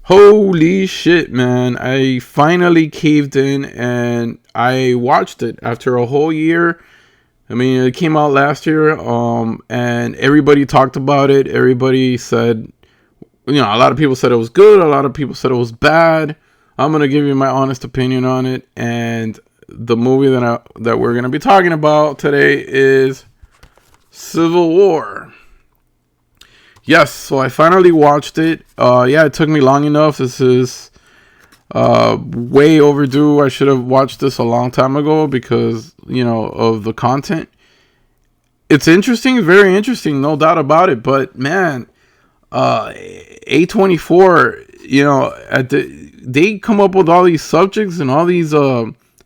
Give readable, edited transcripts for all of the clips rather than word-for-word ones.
Holy shit, man. I finally caved in and I watched it after a whole year. I mean, it came out last year, and everybody talked about it. Everybody said, a lot of people said it was good. A lot of people said it was bad. I'm gonna give you my honest opinion on it. And the movie that we're gonna be talking about today is Civil War. Yes, so I finally watched it. Yeah, it took me long enough. This is way overdue. I should have watched this a long time ago because, of the content. It's interesting, very interesting, no doubt about it. But man, A24, they come up with all these subjects and all these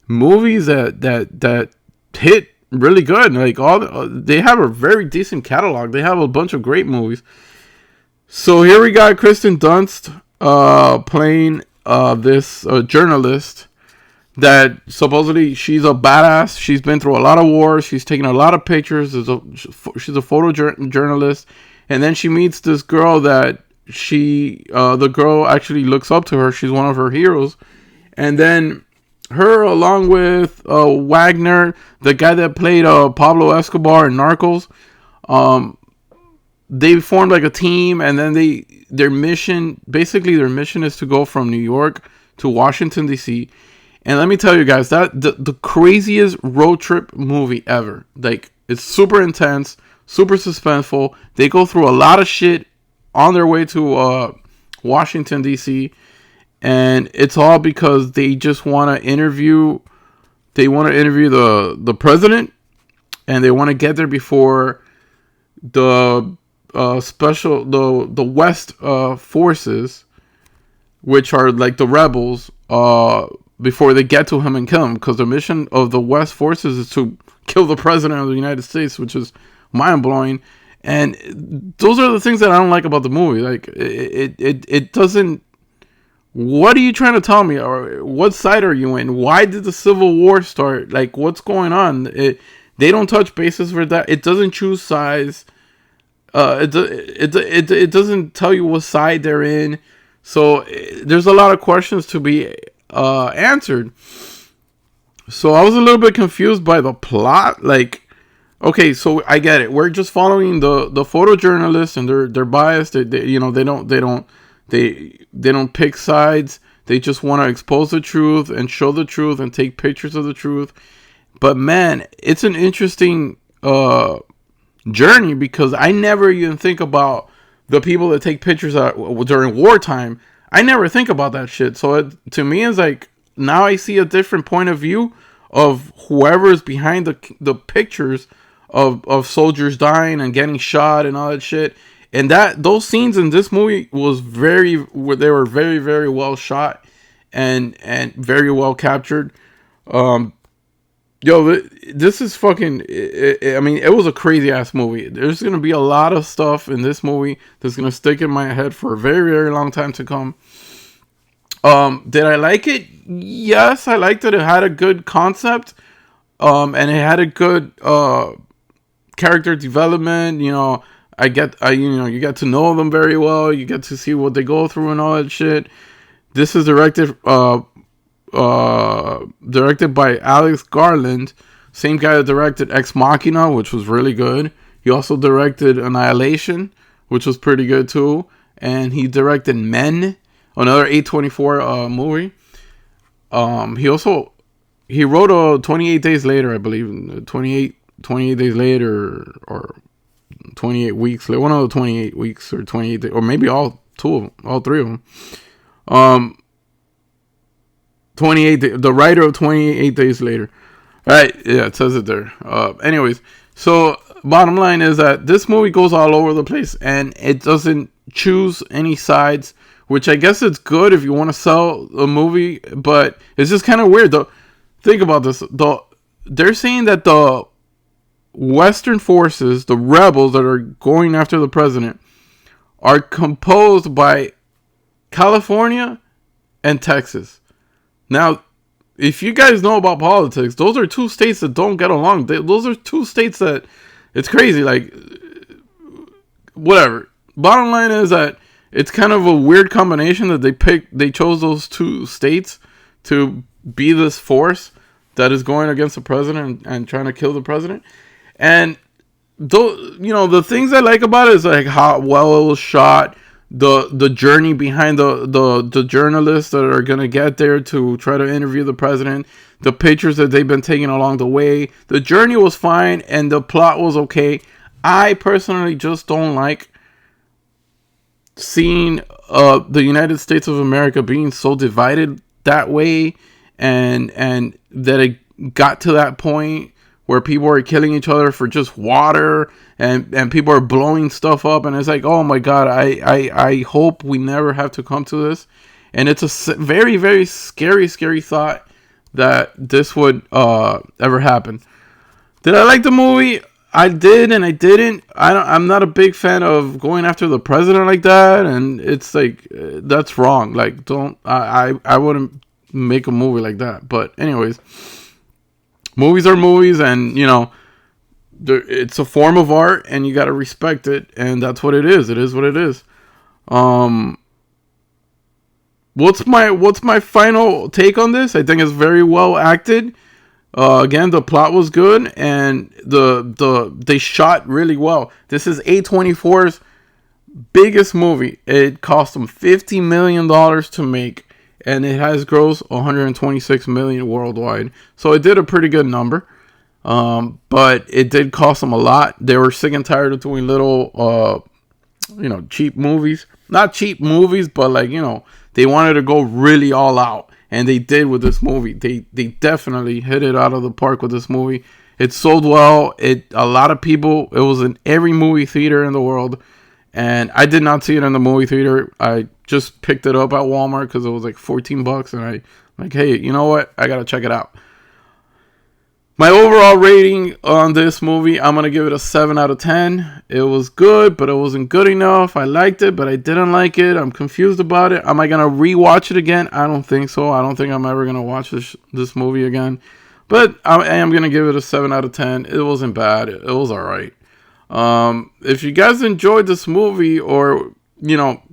movies that hit really good. Like they have a very decent catalog. They have a bunch of great movies. So here we got Kristen Dunst playing this journalist that supposedly she's a badass. She's been through a lot of wars. She's taken a lot of pictures. She's a photojournalist. And then she meets this girl that the girl actually looks up to her. She's one of her heroes. And then her, along with Wagner, the guy that played Pablo Escobar in Narcos, they formed like a team, and then their mission is to go from New York to Washington D.C. And let me tell you guys, that the craziest road trip movie ever. Like, it's super intense, super suspenseful. They go through a lot of shit on their way to Washington D.C. and it's all because they just want to interview. They want to interview the president, and they want to get there before the the West forces, which are like the rebels, before they get to him and kill him, because the mission of the West forces is to kill the president of the United States, which is mind-blowing. And those are the things that I don't like about the movie. Like, it doesn't. What are you trying to tell me? Or what side are you in? Why did the Civil War start? Like, what's going on? They don't touch bases for that. It doesn't choose sides. It doesn't tell you what side they're in. So there's a lot of questions to be answered. So I was a little bit confused by the plot. Like, okay, so I get it. We're just following the photojournalists, and they're biased. They don't pick sides. They just want to expose the truth and show the truth and take pictures of the truth. But man, it's an interesting journey, because I never even think about the people that take pictures during wartime. I never think about that shit. So to me, it's like, now I see a different point of view of whoever is behind the pictures of soldiers dying and getting shot and all that shit. And those scenes in this movie they were very, very well shot and very well captured. This is fucking. I mean, it was a crazy ass movie. There's gonna be a lot of stuff in this movie that's gonna stick in my head for a very, very long time to come. Did I like it? Yes, I liked it. It had a good concept, and it had a good character development. You get to know them very well. You get to see what they go through and all that shit. This is directed by Alex Garland, same guy that directed Ex Machina, which was really good. He also directed Annihilation, which was pretty good too, and he directed Men, another A24 movie. He wrote 28 Days Later, I believe, 28 Days Later, or 28 weeks, one of the 28 weeks, or 28 days, or maybe all three of them. 28, the writer of 28 Days Later. Right, yeah, it says it there. Anyways, so bottom line is that this movie goes all over the place, and it doesn't choose any sides, which I guess it's good if you want to sell a movie, but it's just kind of weird. Think about this. They're saying that the Western forces, the rebels that are going after the president, are composed by California and Texas. Now, if you guys know about politics, those are two states that don't get along. Those are two states that, it's crazy. Like, whatever. Bottom line is that it's kind of a weird combination that they chose those two states to be this force that is going against the president and trying to kill the president. And the things I like about it is like how well it was shot, the journey behind the journalists that are gonna get there to try to interview the president, the pictures that they've been taking along the way. The journey was fine and the plot was okay. I personally just don't like seeing the United States of America being so divided that way, and that it got to that point where people are killing each other for just water, and people are blowing stuff up, and it's like, oh my god, I hope we never have to come to this. And it's a very, very scary thought that this would ever happen. Did I like the movie? I did and I didn't. I'm not a big fan of going after the president like that, and it's like that's wrong. Like, don't I wouldn't make a movie like that. But anyways, movies are movies, and it's a form of art, and you got to respect it, and that's what it is. It is what it is. What's my final take on this? I think it's very well acted. Again, the plot was good, and they shot really well. This is A24's biggest movie. It cost them $50 million to make, and it has grossed $126 million worldwide. So it did a pretty good number. But it did cost them a lot. They were sick and tired of doing little, cheap movies. Not cheap movies, but they wanted to go really all out. And they did with this movie. They definitely hit it out of the park with this movie. It sold well. A lot of people. It was in every movie theater in the world, and I did not see it in the movie theater. I just picked it up at Walmart because it was like $14, and I like, hey, you know what? I gotta check it out. My overall rating on this movie, I'm going to give it a 7 out of 10. It was good, but it wasn't good enough. I liked it, but I didn't like it. I'm confused about it. Am I going to rewatch it again? I don't think so. I don't think I'm ever going to watch this movie again. But I am going to give it a 7 out of 10. It wasn't bad. It was all right. If you guys enjoyed this movie, or,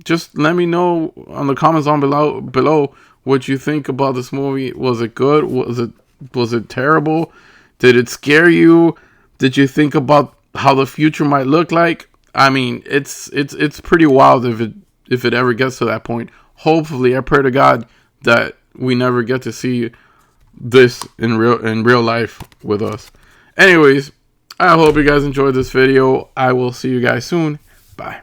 just let me know on the comments on below what you think about this movie. Was it good? Was it terrible? Did it scare you? Did you think about how the future might look like? I mean, it's pretty wild if it ever gets to that point. Hopefully, I pray to God that we never get to see this in real life with us. Anyways, I hope you guys enjoyed this video. I will see you guys soon. Bye.